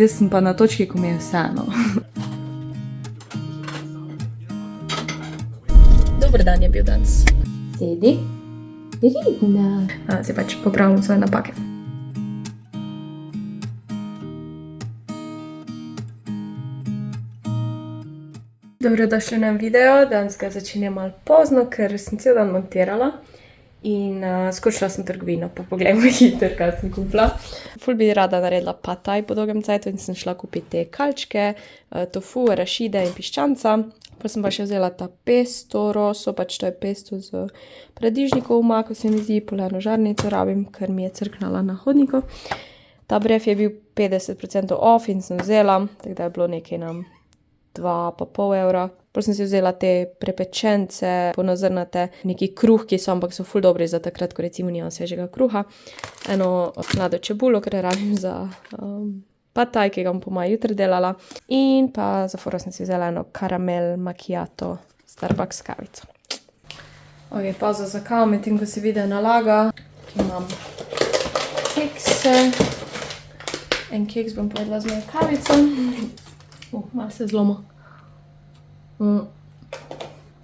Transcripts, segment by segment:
Zdaj sem pa na točki, ko mi je vseeno. Dober dan je bil danes. Sedi. Ridna. Zdaj pač popravim svoje napake. Dobrodošli na video. Danes ga začenjam malo pozno, ker sem cel dan montirala. In skočila sem v trgovino, pa pogledam hiter, kaj sem kupila. Ful bi rada naredila pad thai po dolgem cajtu in sem šla kupiti te kalčke, tofu, arašide in piščanca. Pa sem pa še vzela ta pesto roso, pač to je pesto z paradižnikov omako, se mi zdi, polarno žarnico rabim, ker mi je crknala na hodniku. Ta bref je bil 50% off in sem vzela, tako da je bilo nekaj nam 2,5 evra. Potem sem si vzela te prepečence, ponazrnate, neki kruhki so, ampak so ful dobri za takrat, ko recimo nimam svežega kruha. Eno mlado čebulo, ker rabim za pad thai, ki ga bom po moje jutri delala. In pa za fora sem si vzela eno karamel macchiato Starbucks kavico. Ok, pauza za kavo, medtem ko se video nalaga. Tukaj imam kekse. En keks bom pojedla z mojo kavico. Malo se zloma.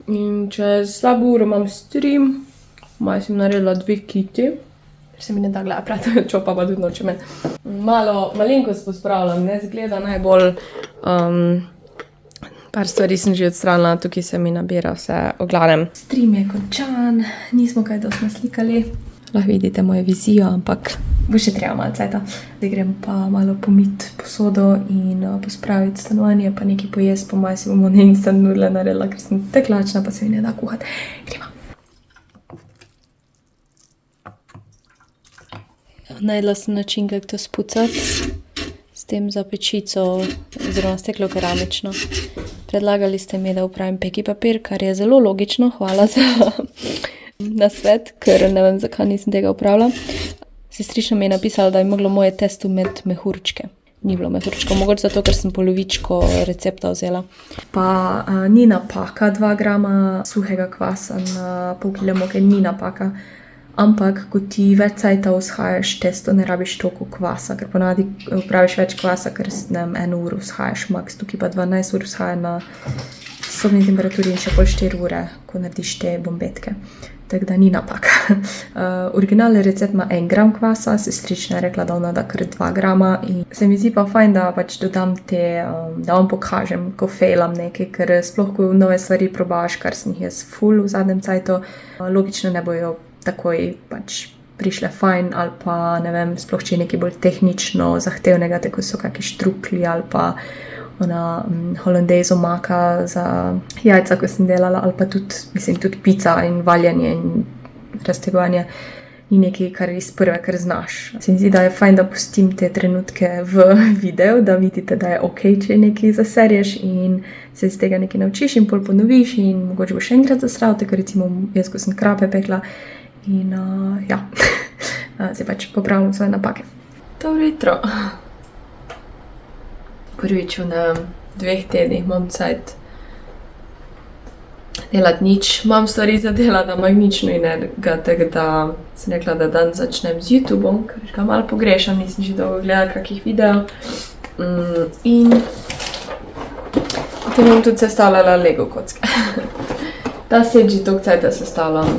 In čez slabo uro imam stream. Malo sem naredila 2 kiti. Ker se mi ne da gledati, čopa pa tudi noče men. Malenkost pospravljam, ne zgleda najbolj. Par stvari sem že odstranila, tukaj se mi nabira vse v glavnem. Stream je končan, nismo kaj dosti naslikali. Lahko vidite mojo vizijo, ampak bo še treba malo cajta. Zdaj grem pa malo pomiti posodo in pospraviti stanovanje, pa nekaj pojesti, po moje si bomo na instant nudle naredila, ker sem tako lačna, pa se mi ne da kuhati. Gremo. Najdla sem način, kako to spucati s tem za pečico, oziroma steklo keramično. Predlagali ste mi, da upravim peki papir, kar je zelo logično, hvala za nasvet, ker ne vem, zakaj nisem tega upravila. Sestrična mi je napisala, da bi moglo moje testo imeti mehurčke. Ni bilo mehurčkov, mogoče zato, ker sem polovičko recepta vzela. Pa ni napaka 2 grama suhega kvasa na pol kile moke, ni napaka. Ampak, ko ti več cajta vzhajaš testo, ne rabiš toliko kvasa, ker ponavadi upraviš več kvasa, ker s 1 uro vzhajaš max, tukaj pa 12 ur vzhaja na sobni temperaturi in še pol 4 ure, ko narediš te bombetke. Tako da ni napaka. Originalni recept ima 1 gram kvasa, sestrična je rekla, da ona da kar 2 grama. In se mi zdi pa fajn, da pač dodam te, da vam pokažem, ko failam nekaj, ker sploh, ko nove stvari probaš, kar sem jih jaz ful v zadnjem cajtu, logično ne bojo takoj pač prišle fajn, ali pa ne vem, sploh če je nekaj bolj tehnično zahtevnega, tako so kakšni štrukli ali pa ona hollandaise omaka za jajca, ko sem delala, ali pa tudi pica in valjanje in raztegovanje ni nekaj, kar iz prve, kar znaš. Se mi zdi, da je fajn, da pustim te trenutke v videu, da vidite, da je ok, če nekaj zaserješ in se iz tega nekaj naučiš in pol ponoviš in mogoče bo še enkrat zasral, tako recimo jaz, ko sem krape pekla. In ja, zdaj pač popravljam svoje napake. Dobro jutro. Prvič v 2 tednih imam cajt delati nič. Imam stvari za delati, ampak nič nujnega, tako da sem rekla, da dan začnem z YouTubeom, ker ga malo pogrešam, nisem že dolgo gledala kakih videov. In potem bom tudi sestavljala Lego kocke. Ta set že dolgo cajta sestavljam.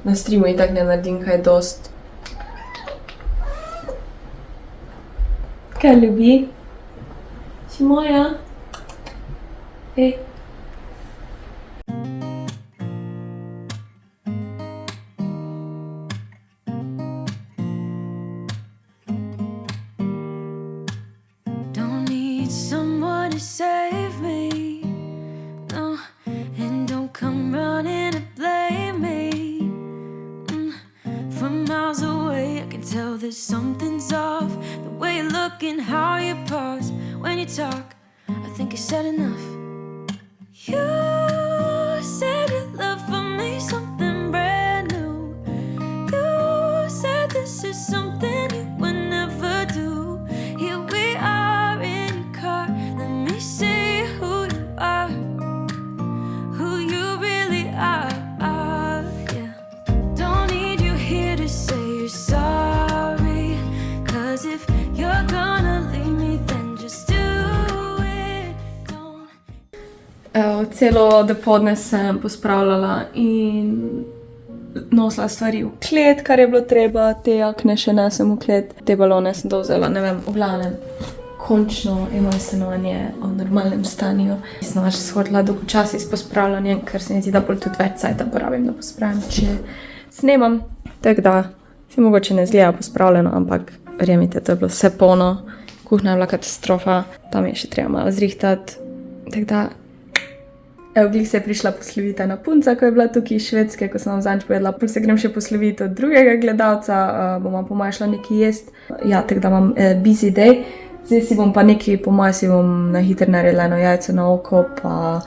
Na streamu itak ne naredim kaj dost. Kaj ljubi? Si moja? Ej. Don't need someone to save me, no, and don't come running to blame me. From miles away I can tell that something's off. The way you look and how you pause when you talk, I think I said enough. You said your love for me something brand new. You said this is something you would never do. Here we are in your car, let me see who you are, who you really are. Yeah. Don't need you here to say you're sorry, 'cause if you're gonna leave me, then celo dopoldne sem pospravljala in nosila stvari v klet, kar je bilo treba, te jakne še nesem v klet, te balone sem dovzela, ne vem, v glavnem. Končno je moje stanovanje v normalnem stanju. Sem že shodila dolgočasi s pospravljanjem, ker se mi zdi, da bolj tudi več cajta porabim, da pospravim, če snemam. Tako da si mogoče ne zgleda pospravljeno, ampak verjemite, to je bilo vse polno. Kuhna je bila katastrofa, tam je še treba malo zrihtati. Tako da, evo, glih se je prišla posloviti ena punca, ko je bila tukaj iz Švedske, ko sem vam zanj povedala, pol se grem še posloviti od drugega gledalca, bomo po moje šla nekaj jesti. Ja, tako da imam busy day. Zdaj si bom pa nekaj, po moje si bom na hitro naredila eno jajce na oko, pa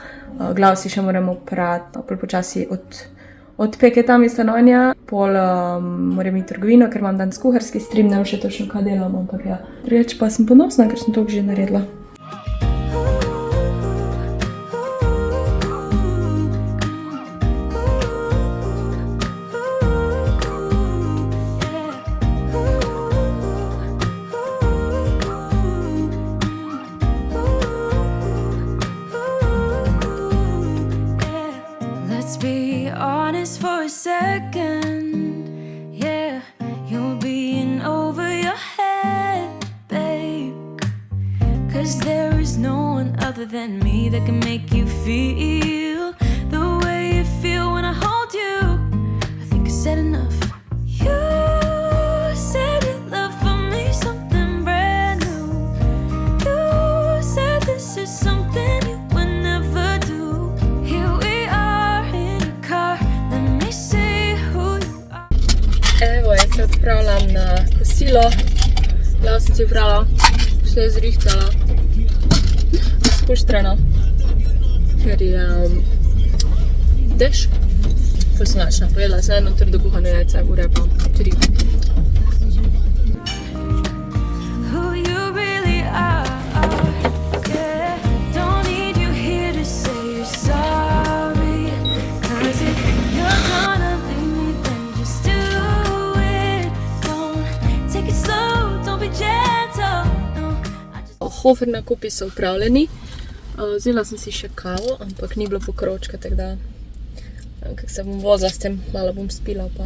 glavo si še moram oprati, pol počasi odpeke tam iz stanovanja, pol moram iti v trgovino, ker imam danes kuharski stream, ne vem še točno kaj delam, ampak ja. Drugače pa sem ponosna, ker sem to že naredila. Let's be honest for a second. Yeah, you're being over your head, babe. 'Cause there is no one other than me that can make you feel the way you feel when I hold you. I think I said enough. You said you love for me something brand new. You said this is something you would never do. Here we are in a car, let me see who you are. Evo, jaz se odpravljam na kosilo. Glavo sem si upravila, še zrihtala. Spuštreno, ker je dež. Ful sem lačna, pojedla sem eno trdo kuhano jajce, ure pa 3. Who you really are, yeah. Don't need you here to say you're sorry. 'Cause if you're gonna leave me, then just do it. Don't take it slow, don't be gentle. No, I just Hofer nakupi so upravljeni. Vzela sem si še kavo, ampak ni bilo pokročka, tako da kako se bom vozila s tem, malo bom spila pa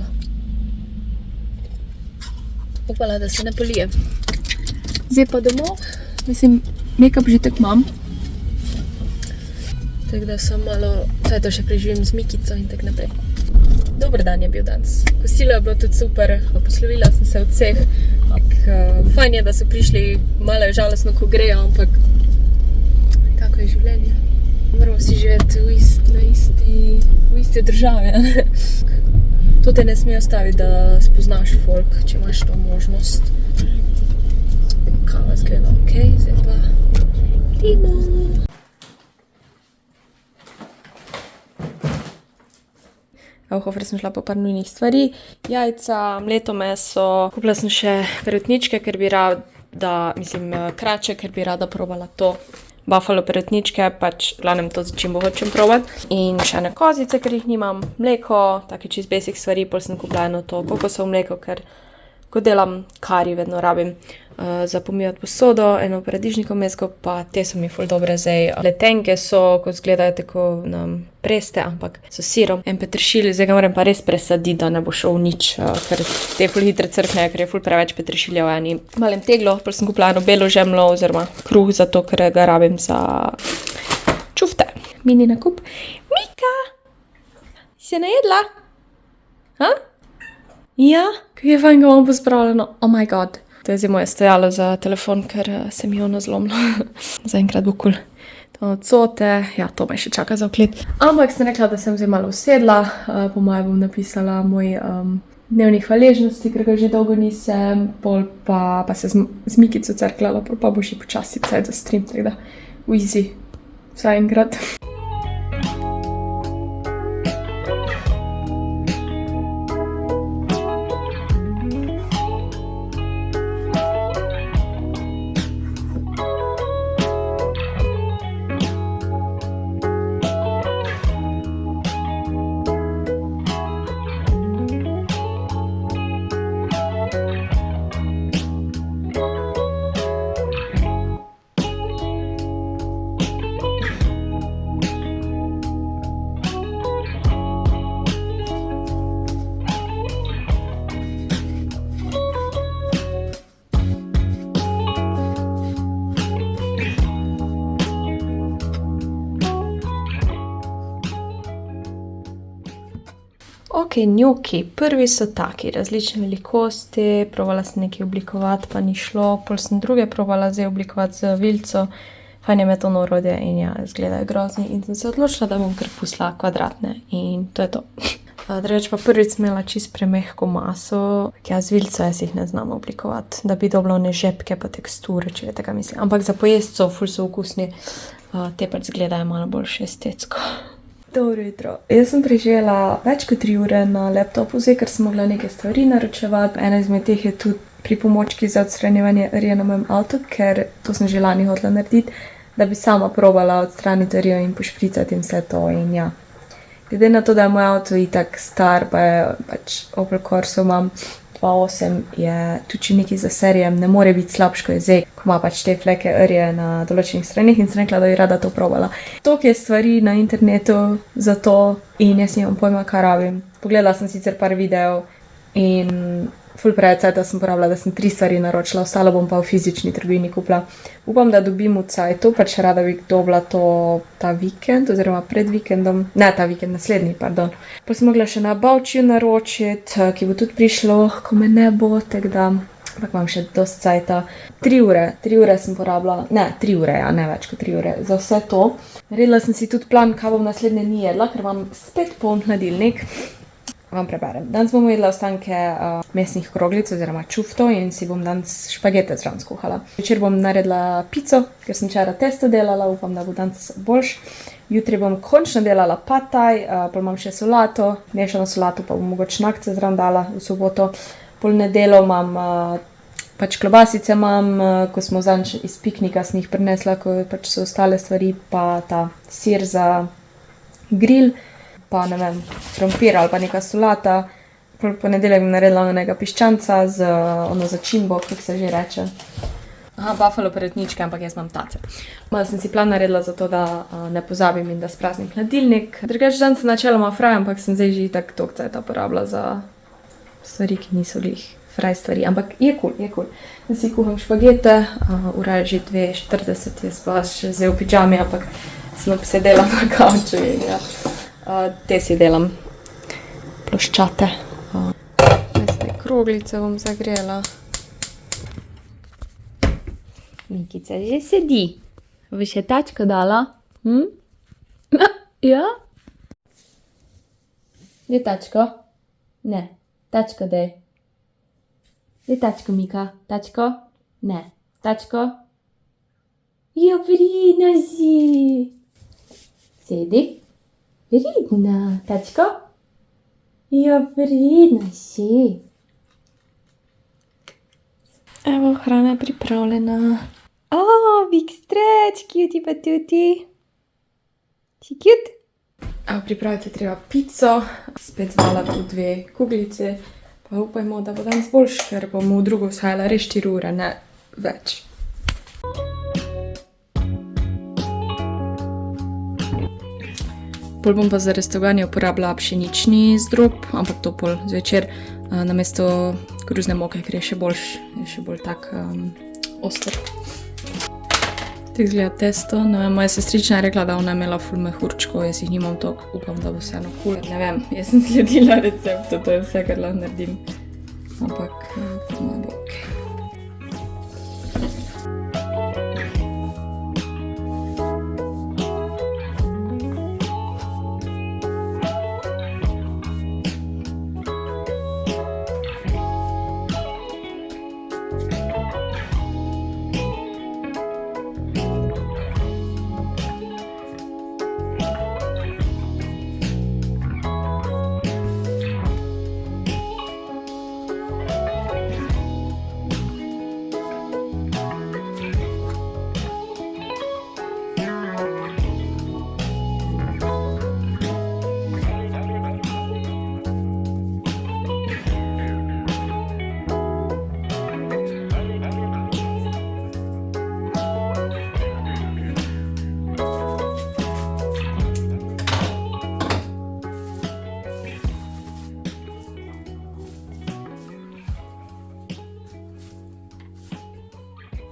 upala, da se ne polije. Zdaj pa domov, mislim, make-up že tako imam. Tako da sem malo, vse to še preživim z Mikico in tako naprej. Dober dan je bil danes. Kosilo je bilo tudi super, poslovila sem se od vseh. Fajn je, da so prišli, malo je žalostno, ko grejo, ampak tako je življenje. Moramo si živeti v isti državi. To te ne sme ostaviti, da spoznaš folk, če imaš to možnost. Kava zgleda ok, zdaj pa idemo. V Hofer sem šla po par nujnih stvari. Jajca, mleto meso, kupila sem še perutničke, ker bi rada, krače, ker bi rada probala to. Buffalo perutničke, pač glavnem to začimbo hočem probati. In še ene kozice, ker jih nimam, mleko, take čist basic stvari, pol sem kupila eno to kokosovo mleko, ker ko delam kari, vedno rabim za pomivati posodo, eno paradižnikovo mezgo, pa te so mi ful dobre zdaj. Letenke so, ko izgledajo tako preste, ampak so sirom. En peteršilj, zdaj ga moram pa res presaditi, da ne bo šel v nič, ker te ful hitro crknejo, ker je ful preveč peteršilja v eni malem teglo. Pol sem kupila eno belo žemljo oziroma kruh, zato ker ga rabim za čufte. Mini nakup. Mika! Si se najedla? Ha? Ja? Kaj je fajn, ga imam pospravljeno. Oh my god. To je zdaj moje stojalo za telefon, ker se mi je ono zlomilo. Zaenkrat bo kul. To cote, ja, to me še čaka za vklet. Ampak sem rekla, da sem zdaj malo usedla. Po moje bom napisala moj dnevnih hvaležnosti, ker ga že dolgo nisem. Pol pa se z Mikico cerklala, pol pa bo še počasi cajt za stream, tako da easy. Zaenkrat. Ok, njoki. Prvi so taki, različne velikosti, provala sem nekaj oblikovati, pa ni šlo. Pol sem druge provala zdaj oblikovati z vilico. Fajn je metodno orodje in ja, izgledajo grozni. In sem se odločila, da bom kar pustila kvadratne in to je to. Drugače pa prvič sem imela čist premehko maso. Ja, z vilico jaz jih ne znam oblikovati, da bi dobila one žepke pa teksture, če veste, kaj mislim. Ampak za pojesti so ful so okusni. Te pač izgledajo malo bolj estetsko. Dobro jutro. Jaz sem preživela več kot 3 ure na laptopu, zdaj, ker sem mogla neke stvari naročevati. Ena izmed teh je tudi pripomočki za odstranjevanje rje na mojem avtu, ker to sem že lani hotela narediti, da bi sama probala odstraniti rjo in pošpricati in vse to in ja. Glede na to, da je moj avto itak star, pa je pač Opel Corso imam 2.8, je tudi če nekaj za serijem, ne more biti slabš, ko je zdaj, ko ima pač te fleke rje na določenih stranih in sem rekla, da bi rada to probala. Toliko je stvari na internetu za to in jaz nimam pojma, kaj rabim. Pogledala sem sicer par videov in ful precej sem porabila, da sem 3 stvari naročila, ostalo bom pa v fizični trgovini kupila. Upam, da dobim v cajtu, pač rada bi dobila to ta vikend, oziroma pred vikendom, ne ta vikend, naslednji, pardon. Pa sem mogla še na Baučiju naročiti, ki bo tudi prišlo, ko me ne bo, tako da, ampak imam še dosti cajta. 3 ure sem porabila, ne, 3 ure, ja, ne več kot 3 ure, za vse to. Naredila sem si tudi plan, kaj bom naslednje dni jedla, ker imam spet poln hladilnik. Vam preberem. Danes bomo jedla ostanke mesnih kroglic oziroma čufto in si bom danes špagete zraven skuhala. Večer bom naredila pico, ker sem včeraj testo delala, upam, da bo danes boljš. Jutri bom končno delala pad thai, pol imam še solato, mešano solato pa bom mogoče nakce zraven dala v soboto. Pol nedeljo imam pač klobasice imam, ko smo zadnjič iz piknika sem jih prinesla, ko pač so ostale stvari, pa ta sir za grill. Pa ne vem, krompir ali pa neka solata. Ponedeljek bom naredila onega piščanca z ono začimbo, kako se že reče. Aha, buffalo peretničke, ampak jaz imam tace. Malo sem si plan naredila za to, da ne pozabim in da spraznim hladilnik. Drugače dan sem načeloma fraj, ampak sem zdaj že itak toliko cajta porabila za stvari, ki niso glih fraj stvari. Ampak je kul, je kul. Da si kuham špagete, ura je že 2:40, jaz pa še zdaj v pidžami, ampak sem obsedela na kavču in ja. Te si delam ploščate. Te kroglice bom zagrela. Mikica že sedi. Bi še tačko dala? Ja? Je tačko? Ne. Tačko daj. Je tačko, Mika. Tačko? Ne. Tačko? Ja, pridna si. Sedi. Pridna, tačko? Ja, pridna si. Evo, hrana je pripravljena. Big stretch, cutie pa tuti. Si cute? Pripraviti je treba pico, spet zvala tu 2 kuglice, pa upajmo, da bo danes boljš, ker bom v drugo vzhajala res 4 ure, ne več. Pol bom pa za restovanje uporabila pšenični zdrob, ampak to pol zvečer namesto koruzne moke, ker je še bolj tak oster. Tako izgleda testo. Ne vem, moja sestrična je rekla, da ona je imela ful mehurčkov, jaz jih nimam toliko, upam, da bo vseeno kul. Ne vem, jaz sem sledila receptu, to je vse, kar lahko naredim. Ampak, moj bog.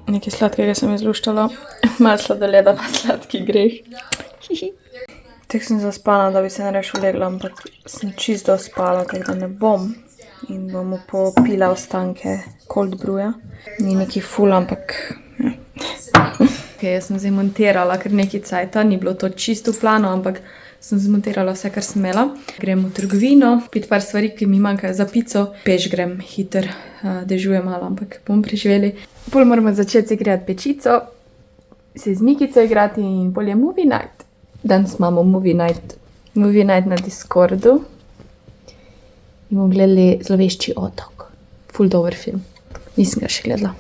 Nekaj sladkega sem izluštala, malo sladoleda pa sladki greh. Tek sem zaspana, da bi se nareš ulegla, ampak sem čisto spala, tako da ne bom. In bomo popila ostanke cold brewa. Ni neki ful, ampak... jaz sem zdaj montirala kar nekaj cajta, ni bilo to čisto v planu, ampak sem zmontirala vse, kar sem imela. Grem v trgovino, pit par stvari, ki mi manjkajo za pico. Peš grem hiter, dežuje malo, ampak bomo preživeli. Pol moramo začeti igrati pečico, se z Nikico igrati in pol je movie night. Danes imamo movie night na Discordu. In bomo gledali Zlovešči otok. Ful dober film. Nisem ga še gledala.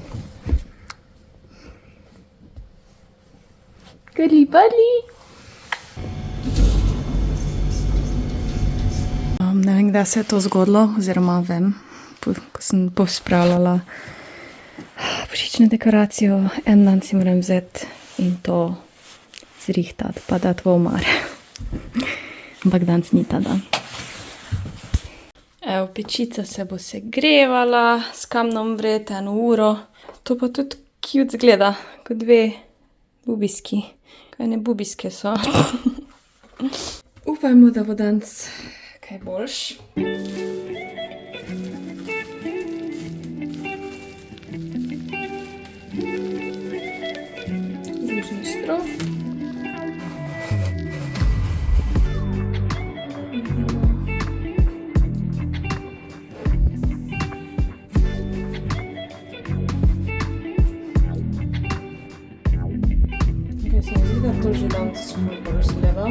Karibali! Ne vem, kdaj se je to zgodilo, oziroma vem, ko sem pospravljala božične dekoracijo, en dan si moram vzeti in to zrihtati, pa dati v omare. Ampak danes ni ta dan. Evo, pečica se bo segrevala, s kamnom vred 1 uro. To pa tudi cute zgleda, kot 2 bubiski. Kaj ne bubiske so. Upajmo, da bo danes kaj boljš. Ružni strop. Okay, se mi zdi, da to že danes ful bolj zgleda.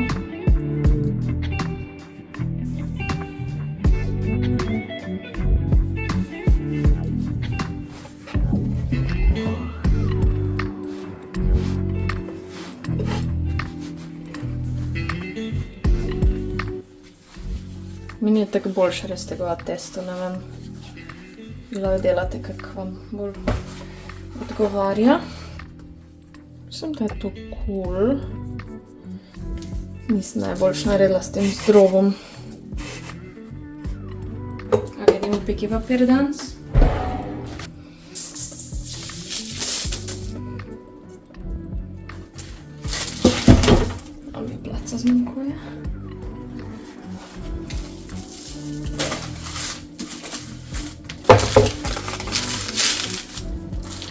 Meni je tako boljše raztegovati testo, ne vem. Lahko delate, kak vam bolj odgovarja. Mislim, da je to cool. Nisem najboljš naredila s tem zdrobom. Gremo peki papir danes. Malo mi placa zmanjkuje.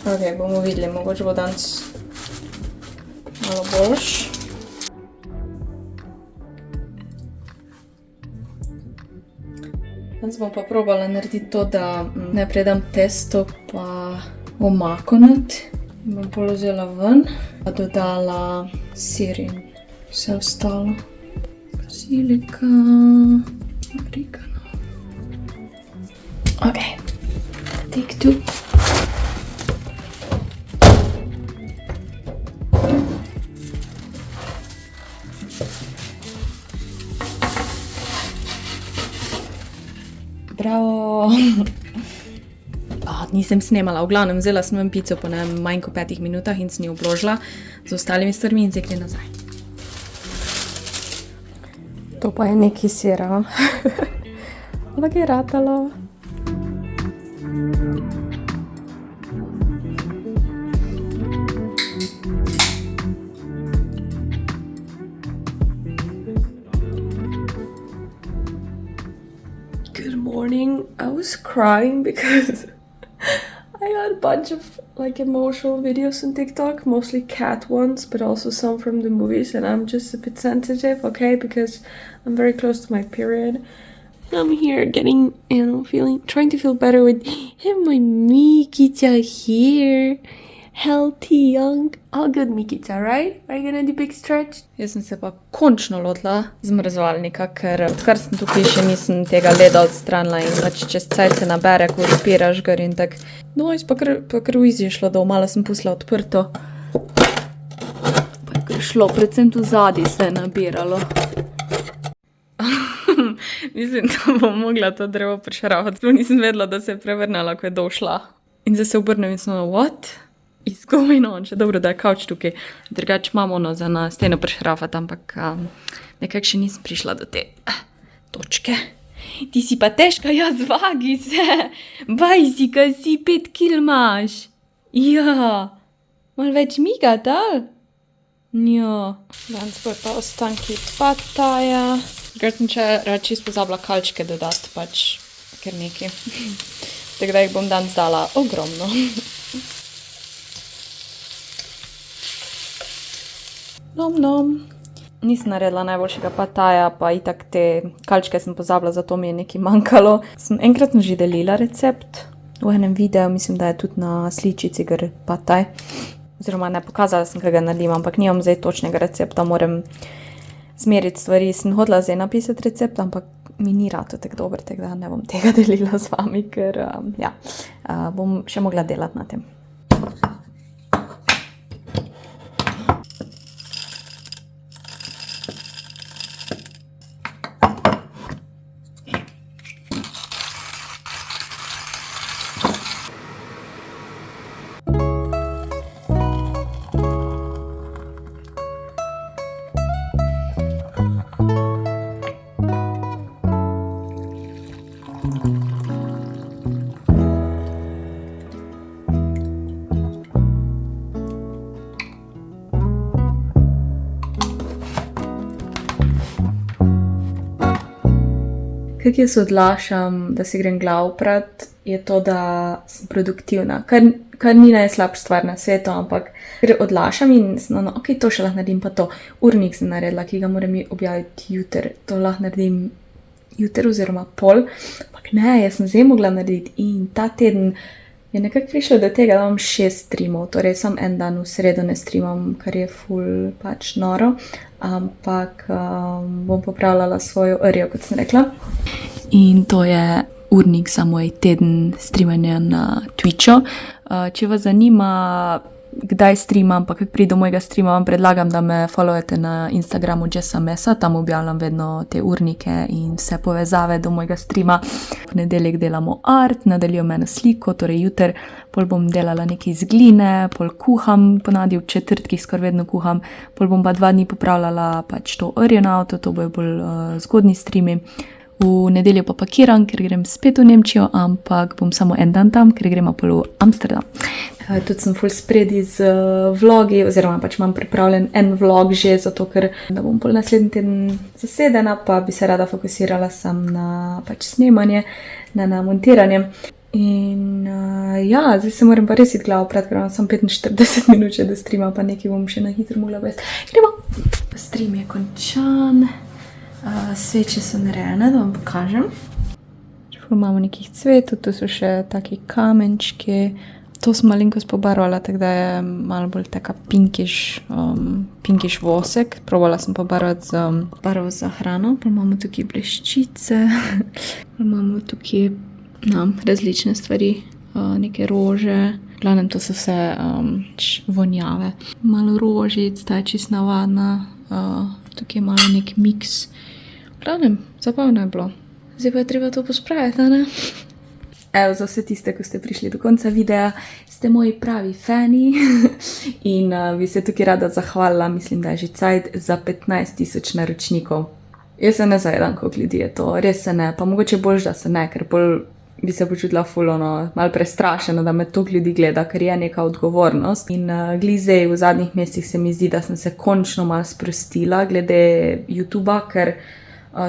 Ok, bomo videli, mogoče bo danes malo boljš. Danes bom pa probala narediti to, da najprej dam testo pa omako not. Bom polozila ven, pa dodala sir in vse ostalo. Bazilika, origano. Ok, take 2. Bravo! Nisem snemala, v glavnem vzela sem vam pico po manj kot 5 minutah in sem jo obložila z ostalimi stvarmi in zdaj gre nazaj. To pa je nekaj sira. Ampak je ratalo. Good morning. I was crying because I got a bunch of like emotional videos on TikTok, mostly cat ones, but also some from the movies, and I'm just a bit sensitive, okay, because I'm very close to my period. I'm here getting, trying to feel better with my Mikica here. Healthy, young, all good, Mikica, right? Are you gonna do big stretch? Jaz sem se pa končno lotila zmrzovalnika, ker odkar sem tukaj še nisem tega leda odstranila in pač čez cajt se nabere, ko odpiraš gor in tak. No, jaz pa kar v izi je šlo dol, malo sem pustila odprto. Pa je kar šlo, predvsem tu zadaj se je nabiralo. Mislim, da bom mogla to drevo prešarafati. Sploh nisem vedela, da se je prevrnala, ko je došla. In zdaj se obrnem in sem what? Is going on? Še dobro, da je kavč tukaj. Drugače imam ono za na steno prešarafati, ampak nekako še nisem prišla do te točke. Ti si pa težka, ja, zvagi se. Bajsika si, 5 kil imaš. Ja, malo več migat, ali? Ja, danes bo pa ostanki pad thaja. Ker sem rad čisto pozabila kalčke dodati, pač ker neki. Tako da jih bom danes dala ogromno. Nom. Nisem naredila najboljšega pad thaja, pa itak te kalčke sem pozabila, zato mi je nekaj manjkalo. Sem enkrat že delila recept v enem videu, mislim, da je tudi na sličici gre pad thai. Oziroma ne pokazala sem, kaj ga naredim, ampak nimam zdaj točnega recepta, moram zmeriti stvari. Sem hodila zdaj napisati recept, ampak mi ni rato tako dober, tako da ne bom tega delila z vami, ker bom še mogla delati na tem. Kako jaz odlašam, da si grem glavo prat, je to, da sem produktivna, kar ni najslabša stvar na svetu, ampak ker odlašam in sem ok, to še lahko naredim, pa to. Urnik sem naredila, ki ga moram objaviti jutri, to lahko naredim jutri oziroma pol, ampak ne, jaz sem zdaj mogla narediti in ta teden je nekako prišlo do tega, da imam 6 streamov, torej sam en dan v sredo ne streamam, kar je ful pač noro, ampak bom popravljala svojo rjo, kot sem rekla. In to je urnik za moj teden streamanja na Twitchu. Če vas zanima, kdaj streamam, pa kako pride do mojega streama, vam predlagam, da me followate na Instagramu Jessa Mesa, tam objavljam vedno te urnike in vse povezave do mojega streama. V nedeljek delamo art, nadaljujem eno sliko, torej jutri, pol bom delala nekaj iz gline, pol kuham, ponavadi v četrtkih skoraj vedno kuham, pol bom pa 2 dni popravljala pač to rjo na avto, to bojo bolj zgodni streami. V nedeljo pa pakiram, ker grem spet v Nemčijo, ampak bom samo en dan tam, ker gremo pol v Amsterdam. Tudi sem ful spredi z vlogi, oziroma pač imam pripravljen en vlog že, zato ker da bom pol naslednji teden zasedena, pa bi se rada fokusirala sam na pač snemanje, na montiranje. In zdaj se moram pa res iti glavo prat, ker imam samo 45 minut še do streama, pa nekaj bom še na hitro mogla vesti. Gremo! Stream je končan. Sveče so narejene, da vam pokažem. Imamo nekih cvetov, tu so še taki kamenčki. To sem malenkost pobarvala, tako da je malo bolj taka pinkiš vosek. Probala sem pobarvati z barvo za hrano. Pa imamo tukaj bleščice. Pa imamo tukaj različne stvari, neke rože. V glavnem to so vse vonjave. Malo rožic, ta je čist navadna. Tukaj je malo nek miks. V glavnem, zabavno je bilo. Zdaj pa je treba to pospraviti, a ne? Evo, za vse tiste, ko ste prišli do konca videa, ste moji pravi fani in bi se tukaj rada zahvalila, mislim, da je že cajt za 15,000 naročnikov. Jaz se ne zajedam, koliko ljudi je to, res se ne, pa mogoče boljš, da se ne, ker bolj bi se počutila malo prestrašena, da me toliko ljudi gleda, ker je neka odgovornost. In glizej v zadnjih mesecih se mi zdi, da sem se končno malo sprostila glede YouTubea, ker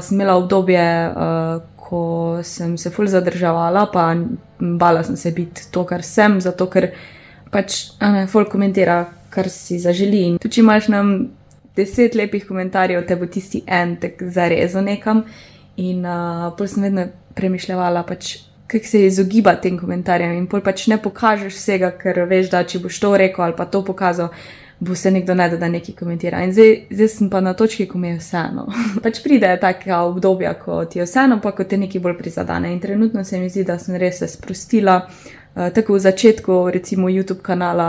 sem imela obdobje, ko sem se ful zadrževala, pa bala sem se biti to, kar sem, zato ker pač ful komentira, kar si zaželi. In tudi, če imaš nam 10 lepih komentarjev, te bo tisti en tak zarezal nekam. In pol sem vedno premišljala, pač, kako se izogibati tem komentarjem in pol pač ne pokažeš vsega, ker veš, da če boš to rekel ali pa to pokazal, bo se nekdo najde, da nekaj komentira. In zdaj sem pa na točki, ko mi je vseeno. Pač pride taka obdobja, ko ti je vseeno, pa ko te nekaj bolj prizadane. In trenutno se mi zdi, da sem res se sprostila. Tako v začetku, recimo YouTube kanala,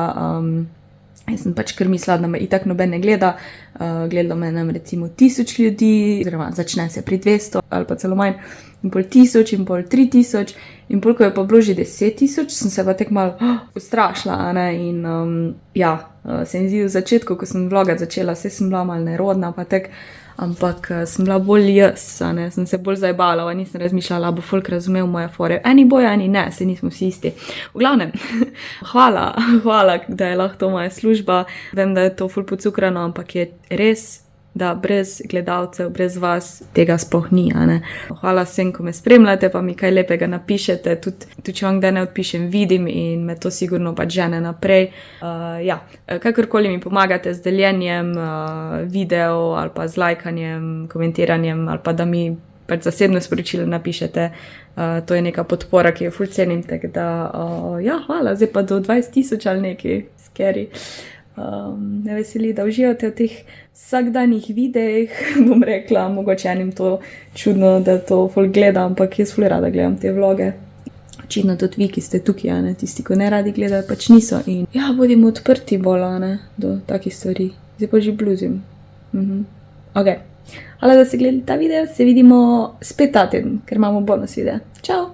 jaz sem pač kar mislila, da me itak noben ne gleda. Gledalo me nam recimo 1000 ljudi, oziroma začne se pri 200 ali pa celo manj. In pol 1000 in pol 3000 in pol, ko je pa bilo že 10,000, sem se pa tek malo ustrašila, ne, in se mi zdi v začetku, ko sem vlogati začela, sem bila malo nerodna, pa tek, ampak sem bila bolj jaz, a ne, sem se bolj zajbala, nisem razmišljala, bo folk razumel moje fore. Eni bojo, eni ne, se nismo vsi isti. V glavnem, hvala, da je lahko to moja služba. Vem, da je to ful pocukrano, ampak je res, da brez gledalcev, brez vas tega sploh ni, a ne. Hvala vsem, ko me spremljate, pa mi kaj lepega napišete, tudi če vam kdaj ne odpišem, vidim in me to sigurno pač žene naprej. Kakorkoli mi pomagate z deljenjem video ali pa z lajkanjem, komentiranjem ali pa da mi pač zasebno sporočilo napišete, to je neka podpora, ki jo ful cenim, tako da hvala, zdaj pa do 20,000 ali nekaj, scary. Me veseli, da uživate v teh vsakdanjih videih, bom rekla, mogoče enim to čudno, da to ful gleda, ampak jaz ful rada gledam te vloge. Očitno tudi vi, ki ste tukaj, a ne, tisti, ko ne radi gledajo, pač niso in bodimo odprti bolj, a ne, do takih stvari. Zdaj pa že bluzim. Ok, hvala, da ste gledali ta video, se vidimo spet ta teden, ker imamo bonus video. Čau!